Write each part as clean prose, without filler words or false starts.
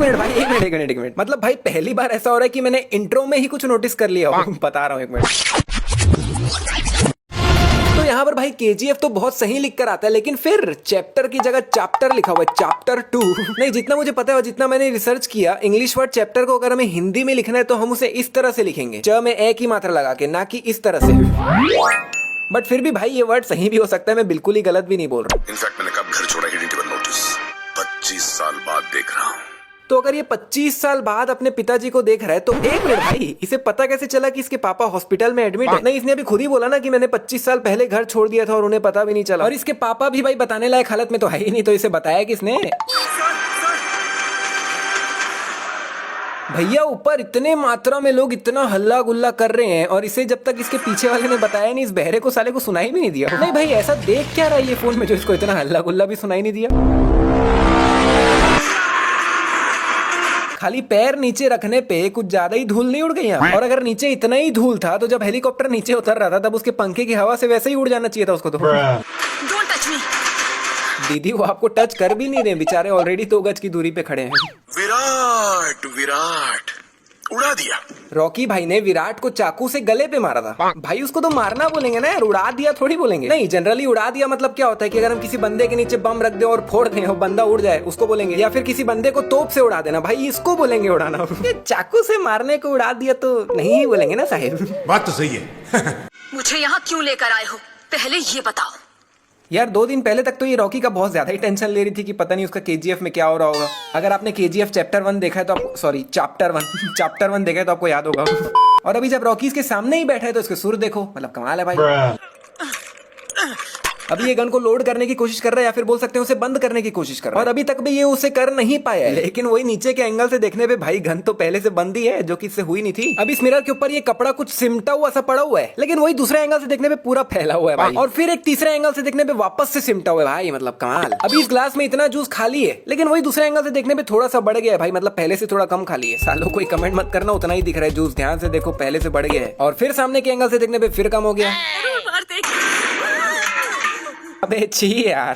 Minute भाई, एक minute, मतलब भाई पहली बार ऐसा हो रहा है कि मैंने इंट्रो में ही कुछ नोटिस कर लिया हो। बता रहा हूँ, एक मिनट। तो यहाँ पर भाई KGF तो बहुत सही लिख कर आता है, लेकिन फिर चैप्टर की जगह चैप्टर लिखा हुआ है, चैप्टर 2। नहीं, जितना मुझे पता है और जितना मैंने रिसर्च किया, इंग्लिश वर्ड चैप्टर को अगर हमें हिंदी में लिखना है तो हम उसे इस तरह से लिखेंगे, च में ए की मात्रा लगा के, ना कि इस तरह से। बट फिर भी भाई ये वर्ड सही भी हो सकता है, मैं बिल्कुल ही गलत भी नहीं बोल रहा। इनफैक्ट मैंने कब घर छोड़ा, नोटिस 25 साल बाद देख रहा हूँ। तो अगर ये 25 साल बाद अपने पिताजी को देख रहा है तो एक मिनट भाई, इसे पता कैसे चला कि इसके पापा हॉस्पिटल में एडमिट है? नहीं, इसने अभी खुद ही बोला ना कि मैंने 25 साल पहले घर छोड़ दिया था और उन्हें पता भी नहीं चला। और इसके पापा भी भाई बताने लायक हालत में तो है ही नहीं, तो इसे बताया किसने? भैया ऊपर इतने मात्रा में लोग इतना हल्ला गुल्ला कर रहे हैं और इसे जब तक इसके पीछे वाले ने बताया नहीं, इस बहरे को साले को सुनाई भी नहीं दिया। नहीं भाई, ऐसा देख क्या रहा है ये फोन में जो इसको इतना हल्ला गुल्ला भी सुनाई नहीं दिया? खाली पैर नीचे रखने पे कुछ ज्यादा ही धूल नहीं उड़ गई यहाँ? और अगर नीचे इतना ही धूल था तो जब हेलीकॉप्टर नीचे उतर रहा था तब उसके पंखे की हवा से वैसे ही उड़ जाना चाहिए था उसको तो। Don't touch me. दीदी वो आपको टच कर भी नहीं रहे, बेचारे ऑलरेडी 2 गज की दूरी पे खड़े हैं। विराट विराट उड़ा दिया। रॉकी भाई ने विराट को चाकू से गले पे मारा था। भाई उसको तो मारना बोलेंगे ना यार, उड़ा दिया थोड़ी बोलेंगे। नहीं, जनरली उड़ा दिया मतलब क्या होता है कि अगर हम किसी बंदे के नीचे बम रख दे और फोड़ दें और बंदा उड़ जाए, उसको बोलेंगे। या फिर किसी बंदे को तोप से उड़ा देना, भाई इसको बोलेंगे उड़ाना। ये चाकू से मारने को उड़ा दिया तो नहीं ही बोलेंगे ना साहिब। बात तो सही है। मुझे यहाँ क्यों लेकर आए हो, पहले ये बताओ। यार 2 दिन पहले तक तो ये रॉकी का बहुत ज्यादा ही टेंशन ले रही थी कि पता नहीं उसका KGF में क्या हो रहा होगा। अगर आपने KGF चैप्टर 1 देखा है तो आपको, सॉरी चैप्टर 1 देखा है तो आपको याद होगा। और अभी जब रॉकी इसके सामने ही बैठा है तो इसके सुर देखो, मतलब कमाल है भाई। अभी ये गन को लोड करने की कोशिश कर रहा है, या फिर बोल सकते हैं उसे बंद करने की कोशिश कर रहा है, और अभी तक भी ये उसे कर नहीं पाया है। लेकिन वही नीचे के एंगल से देखने पे भाई गन तो पहले से बंद ही है, जो कि इससे हुई नहीं थी। अब इस मिरर के ऊपर ये कपड़ा कुछ सिमटा हुआ सा पड़ा हुआ है, लेकिन वही दूसरे एंगल से देखने पे पूरा फैला हुआ है भाई। और फिर एक तीसरे एंगल से देखने पे वापस से सिमटा हुआ है भाई, मतलब कमाल। अभी इस ग्लास में इतना जूस खाली है, लेकिन वही दूसरे एंगल से देखने पे थोड़ा सा बढ़ गया है भाई, मतलब पहले से थोड़ा कम खाली है। सालों कोई कमेंट मत करना, उतना ही दिख रहा है जूस, ध्यान से देखो पहले से बढ़ गया है। और फिर सामने के एंगल से देखने पे फिर कम हो गया। अबे छी यार।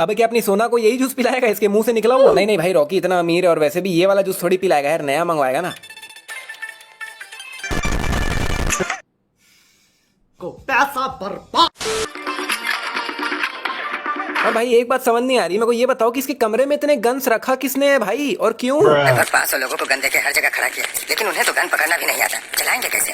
अबे क्या अपनी सोना को यही जूस पिलाएगा, इसके मुंह से निकला हुआ? नहीं नहीं भाई, रॉकी इतना अमीर है और वैसे भी ये वाला जूस थोड़ी पिलाएगा यार, नया मंगवाएगा ना। पैसा बर्बाद। और भाई एक बात समझ नहीं आ रही मेरे को, ये बताओ कि इसके कमरे में इतने गन्स रखा किसने है भाई, और क्यों? लगभग 500 लोगों को गन देके हर जगह खड़ा किया, लेकिन उन्हें तो गन पकड़ना भी नहीं आता, चलाएंगे कैसे?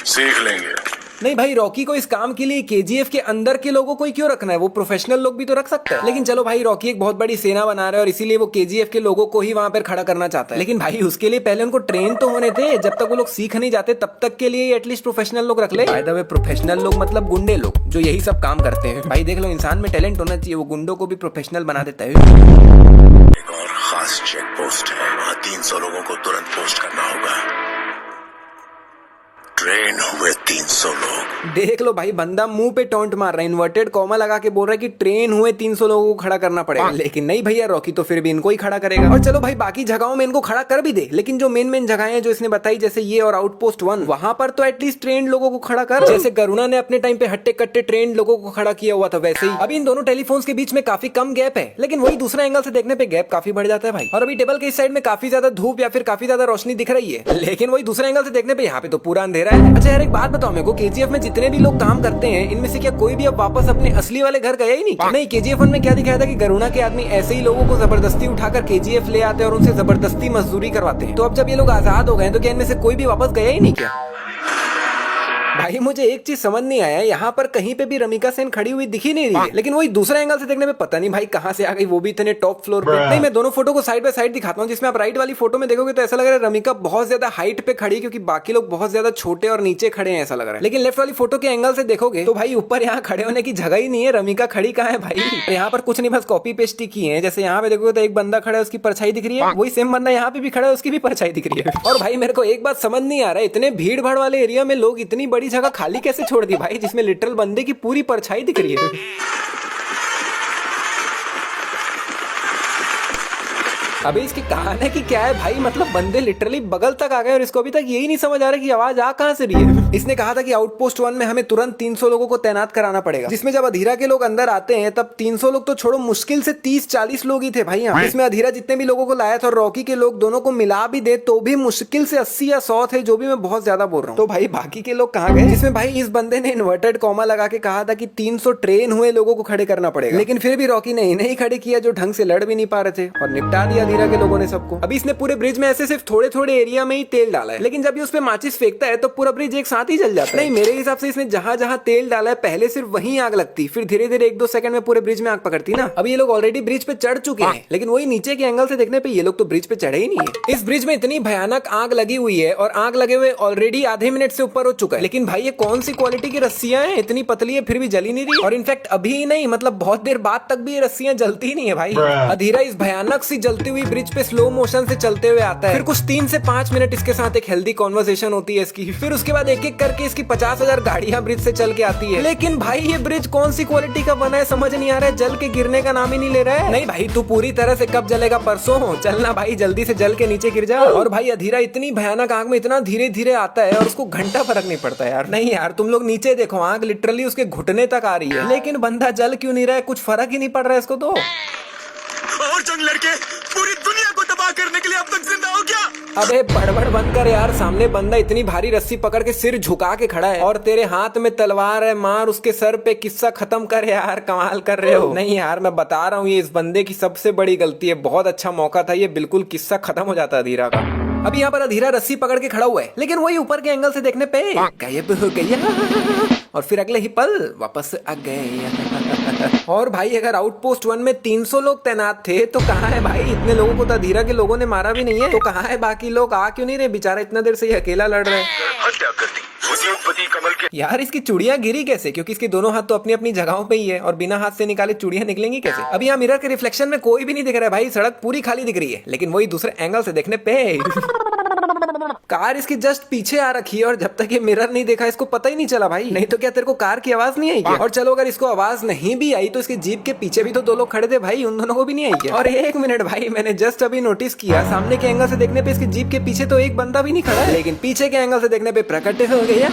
सीख लेंगे। नहीं भाई, रॉकी को इस काम के लिए KGF के अंदर के लोगों को ही क्यों रखना है? वो प्रोफेशनल लोग भी तो रख सकते हैं। लेकिन चलो भाई, रॉकी एक बहुत बड़ी सेना बना रहा है और इसीलिए वो KGF के लोगों को ही वहां पर खड़ा करना चाहता है। लेकिन भाई उसके लिए पहले उनको ट्रेन तो होने थे, जब तक वो लोग सीख नहीं जाते तब तक के लिए एटलीस्ट प्रोफेशनल लोग रख ले। बाय द वे प्रोफेशनल लोग मतलब गुंडे लोग जो यही सब काम करते हैं। भाई देख लो, इंसान में टैलेंट होना चाहिए, वो गुंडों को भी प्रोफेशनल बना देता है। एक और खास चेक पोस्ट है, वहाँ 300 लोगों को तुरंत पोस्ट करना होगा। ट्रेन हुए 300 लोग। देख लो भाई, बंदा मुंह पे टॉन्ट मार रहा है, इन्वर्टेड कॉमा लगा के बोल रहा है कि ट्रेन हुए 300 लोगों को खड़ा करना पड़ेगा। लेकिन नहीं भैया, रॉकी तो फिर भी इनको ही खड़ा करेगा। और चलो भाई, बाकी जगहों में इनको खड़ा कर भी दे, लेकिन जो मेन जगह है जो इसने बताई, जैसे ये और आउटपोस्ट 1, वहां पर तो एटलीस्ट ट्रेन लोगों को खड़ा कर। जैसे गरुणा ने अपने टाइम पे हट्टे कट्टे ट्रेन लोगों को खड़ा किया हुआ था, वैसे ही अभी इन दोनों टेलीफोन्स के बीच में काफी कम गैप है, लेकिन वही दूसरा एंगल से देखने पे गैप काफी बढ़ जाता है भाई। और अभी टेबल के इस साइड में काफी ज्यादा धूप या फिर काफी ज्यादा रोशनी दिख रही है, लेकिन वही दूसरे एंगल से देखने पे यहाँ पे तो पूरा अंधेरा है। अच्छा यार, एक बात बताओ मेरे को, KGF में जितने भी लोग काम करते हैं इनमें से क्या कोई भी अब वापस अपने असली वाले घर गया ही नहीं? नहीं, KGF 1 में क्या दिखाया था कि गरुणा के आदमी ऐसे ही लोगों को जबरदस्ती उठाकर KGF ले आते हैं और उनसे जबरदस्ती मजदूरी करवाते हैं। तो अब जब ये लोग आजाद हो गए तो क्या इनमें से कोई भी वापस गया ही नहीं क्या? भाई मुझे एक चीज समझ नहीं आया, यहाँ पर कहीं पे भी रमिका सेन खड़ी हुई दिखी नहीं रही है, लेकिन वही दूसरे एंगल से देखने में पता नहीं भाई कहाँ से आ गई, वो भी इतने टॉप फ्लोर पे। नहीं, मैं दोनों फोटो को साइड बाय साइड दिखाता हूँ, जिसमें आप राइट वाली फोटो में देखोगे तो ऐसा लग रहा है रमिका बहुत ज्यादा हाइट पे खड़ी, क्योंकि बाकी लोग बहुत ज्यादा छोटे और नीचे खड़े हैं ऐसा लग रहा है। लेकिन लेफ्ट वाली फोटो के एंगल से देखोगे तो भाई ऊपर यहाँ खड़े होने की जगह ही नहीं है, रमिका खड़ी कहाँ है भाई? यहाँ पर कुछ नहीं, बस कॉपी पेस्ट ही की है। जैसे यहाँ पे देखोगे तो एक बंदा खड़ा है, उसकी परछाई दिख रही है, वही सेम बंदा यहाँ पे भी खड़ा है, उसकी भी परछाई दिख रही है। और भाई मेरे को एक बात समझ नहीं आ रहा है, इतने भीड़ भाड़ वाले एरिया में लोग इतनी बड़ी जगह खाली कैसे छोड़ दी भाई, जिसमें लिटरल बंदे की पूरी परछाई दिख रही है। अबे इसकी कहानी की क्या है भाई, मतलब बंदे लिटरली बगल तक आ गए और इसको अभी तक यही नहीं समझ आ रहा कि आवाज आ कहां से रही है। इसने कहा था कि आउटपोस्ट 1 में हमें तुरंत 300 लोगों को तैनात कराना पड़ेगा, जिसमें जब अधीरा के लोग अंदर आते हैं तब 300 लोग तो छोड़ो, मुश्किल से 30-40 लोग ही थे भाई यहाँ। इसमें अधीरा जितने भी लोगों को लाया था और रॉकी के लोग दोनों को मिला भी दे तो भी मुश्किल से 80 या 100 थे, जो भी मैं बहुत ज्यादा बोल रहा हूँ। तो भाई बाकी के लोग कहाँ गए? जिसमें भाई इस बंदे ने इन्वर्टेड कॉमा लगा के कहा था कि 300 ट्रेन हुए लोगों को खड़े करना पड़ेगा, लेकिन फिर भी रॉकी ने इन्हें ही खड़े किया जो ढंग से लड़ भी नहीं पा रहे थे और निपटा दिया अधीरा के लोगों ने सबको। अभी इसने पूरे ब्रिज में ऐसे सिर्फ थोड़े थोड़े एरिया में ही तेल डाला है, लेकिन जब ये उस पे माचिस फेंकता है तो पूरा ब्रिज एक साथ ही जल जाता है। नहीं, मेरे हिसाब से इसने जहां जहां तेल डाला है पहले सिर्फ वहीं आग लगती, फिर धीरे धीरे 1-2 सेकंड में पूरे ब्रिज में आग पकड़ती ना। अभी ये लोग ऑलरेडी ब्रिज पे चढ़ चुके हैं, लेकिन वही नीचे के एंगल से देखने पे ये लोग तो ब्रिज पे चढ़े ही नहीं है। इस ब्रिज में इतनी भयानक आग लगी हुई है और आग लगे हुए ऑलरेडी आधे मिनट से ऊपर हो चुका है, लेकिन भाई ये कौन सी क्वालिटी की रस्सियां हैं, इतनी पतली है फिर भी जली नहीं रही। और इनफैक्ट अभी नहीं, मतलब बहुत देर बाद तक भी ये रस्सियां जलती ही नहीं है भाई। अधीरा इस भयानक सी जलती हुई ब्रिज पे स्लो मोशन से चलते हुए आता है, फिर कुछ 3 से 5 मिनट इसके साथ एक हेल्दी कॉन्वर्सेशन होती है इसकी, फिर उसके बाद एक एक करके इसकी 50,000 गाड़ियां ब्रिज से चल के आती है। लेकिन भाई ये ब्रिज कौन सी क्वालिटी का बना है समझ नहीं आ रहा है, जल के गिरने का नाम ही नहीं ले रहा है। नहीं भाई, तू पूरी तरह से कब जलेगा, परसों चलना भाई, जल्दी से जल के नीचे गिर जा। और भाई अधीरा इतनी भयानक आग में इतना धीरे धीरे आता है और उसको घंटा फर्क नहीं पड़ता यार। नहीं यार, तुम लोग नीचे देखो, आग लिटरली उसके घुटने तक आ रही है, लेकिन बंदा जल क्यों नहीं रहा है, कुछ फर्क ही नहीं पड़ रहा है इसको। तो और जंग लड़के पूरी दुनिया को तबाह करने के लिए अब तक जिंदा हो क्या? अबे बड़बड़ बंद कर यार, सामने बंदा इतनी भारी रस्सी पकड़ के सिर झुका के खड़ा है और तेरे हाथ में तलवार है, मार उसके सर पे, किस्सा खत्म कर यार, कमाल कर रहे हो। नहीं यार, मैं बता रहा हूँ ये इस बंदे की सबसे बड़ी गलती है, बहुत अच्छा मौका था ये, बिल्कुल किस्सा खत्म हो जाता अधीरा का। अभी यहाँ पर अधीरा रस्सी पकड़ के खड़ा हुआ है, लेकिन वही ऊपर के एंगल से देखने पे गायब हो गया और फिर अगले ही पल वापस आ गए। और भाई अगर आउटपोस्ट 1 में 300 लोग तैनात थे तो कहाँ है भाई, इतने लोगों को तो अधीरा के लोगों ने मारा भी नहीं है, तो कहाँ है बाकी लोग, आ क्यों नहीं रहे? बेचारा इतना देर से ये अकेला लड़ रहा है। हत्या कर दी उद्योगपति कमल के। यार इसकी चूड़ियां गिरी कैसे, क्योंकि इसके दोनों हाथ तो अपनी अपनी जगहों पे ही है और बिना हाथ से निकाले चूड़ियां निकलेंगी कैसे? अभी यहाँ मिरर के रिफ्लेक्शन में कोई भी नहीं दिख रहा है भाई, सड़क पूरी खाली दिख रही है, लेकिन वही दूसरे एंगल से देखने पे कार इसकी जस्ट पीछे आ रखी है और जब तक ये मिरर नहीं देखा इसको पता ही नहीं चला भाई। नहीं तो क्या तेरे को कार की आवाज नहीं आई क्या? और चलो अगर इसको आवाज नहीं भी आई तो इसके जीप के पीछे भी तो 2 लोग खड़े थे भाई, उन दोनों को भी नहीं आई क्या? और 1 मिनट भाई, मैंने जस्ट अभी नोटिस किया, सामने के एंगल से देखने पे इसके जीप के पीछे तो एक बंदा भी नहीं खड़ा है, लेकिन पीछे के एंगल से देखने पे प्रकट हो गया।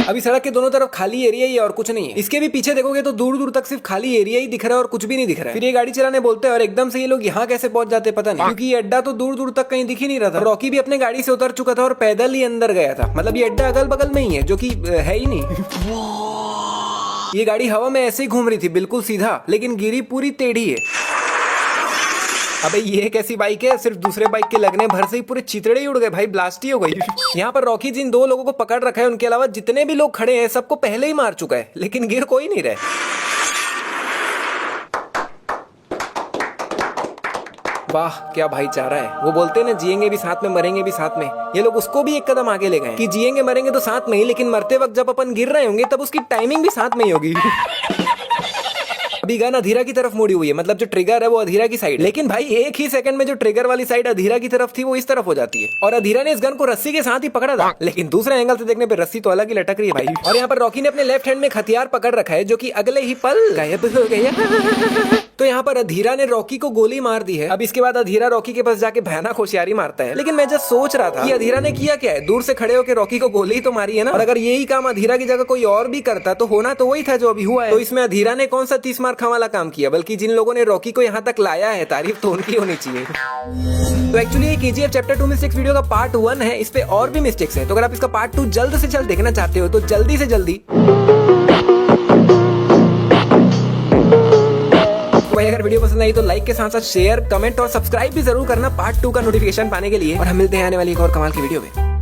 अभी सड़क के दोनों तरफ खाली एरिया ही है और कुछ नहीं है। इसके भी पीछे देखोगे तो दूर दूर तक सिर्फ खाली एरिया ही दिख रहा है और कुछ भी नहीं दिख रहा है। फिर ये गाड़ी चलाने बोलते हैं और एकदम से ये लोग यहाँ कैसे पहुंच जाते पता नहीं, क्योंकि ये अड्डा तो दूर दूर तक कहीं दिख ही नहीं रहा था। रॉकी भी अपने गाड़ी से उतर चुका था और पैदल ही अंदर गया था, मतलब ये अड्डा अगल बगल में ही है, जो कि है ही नहीं। ये गाड़ी हवा में ऐसे ही घूम रही थी बिल्कुल सीधा, लेकिन गिरी पूरी टेढ़ी है। अबे ये कैसी बाइक है, सिर्फ दूसरे बाइक के लगने भर से ही पूरे चितड़े ही उड़ गए भाई, ब्लास्ट ही हो गई। यहाँ पर रॉकी जिन 2 लोगों को पकड़ रखा है उनके अलावा जितने भी लोग खड़े हैं सबको पहले ही मार चुका है, लेकिन गिर कोई नहीं रहे। वाह क्या भाईचारा है, वो बोलते हैं ना जिएंगे भी साथ में मरेंगे भी साथ में, ये लोग उसको भी एक कदम आगे ले गए कि जिएंगे मरेंगे तो साथ में ही, लेकिन मरते वक्त जब अपन गिर रहे होंगे तब उसकी टाइमिंग भी साथ में ही होगी। अभी गन अधीरा की तरफ मुड़ी हुई है, मतलब जो ट्रिगर है वो अधीरा की साइड, लेकिन भाई एक ही सेकंड में जो ट्रिगर वाली साइड अधीरा की तरफ थी वो इस तरफ हो जाती है और अधीरा ने इस गन को रस्सी के साथ ही पकड़ा था, लेकिन दूसरे एंगल से देखने पे रस्सी तो अलग ही लटक रही है भाई। और यहाँ पर रॉकी ने अपने लेफ्ट हैंड में हथियार पकड़ रखा है जो कि अगले ही पल गायब हो गया। तो यहाँ पर अधीरा ने रॉकी को गोली मार दी है। अब इसके बाद अधीरा रॉकी के पास जाके भयानक होशियारी मारता है, लेकिन मैं जस्ट सोच रहा था कि अधीरा ने किया क्या है, दूर से खड़े होकर रॉकी को गोली तो मारी है ना, और अगर यही काम अधीरा की जगह कोई और भी करता तो होना तो वही था जो अभी हुआ है। तो इसमें अधीरा ने कौन सा 30 मार खा वाला काम किया, बल्कि जिन लोगों ने रॉकी को यहाँ तक लाया है तारीफ तो उनकी होनी चाहिए। तो एक्चुअली ये KGF चैप्टर 2 मिस्टेक्स वीडियो का पार्ट 1 है, इस पे और भी मिस्टेक्स है, तो अगर आप इसका पार्ट 2 जल्द से जल्द देखना चाहते हो तो जल्दी से जल्दी भाई अगर वीडियो पसंद आई तो लाइक के साथ साथ शेयर, कमेंट और सब्सक्राइब भी जरूर करना पार्ट 2 का नोटिफिकेशन पाने के लिए। और हम मिलते हैं आने वाली एक और कमाल की वीडियो में।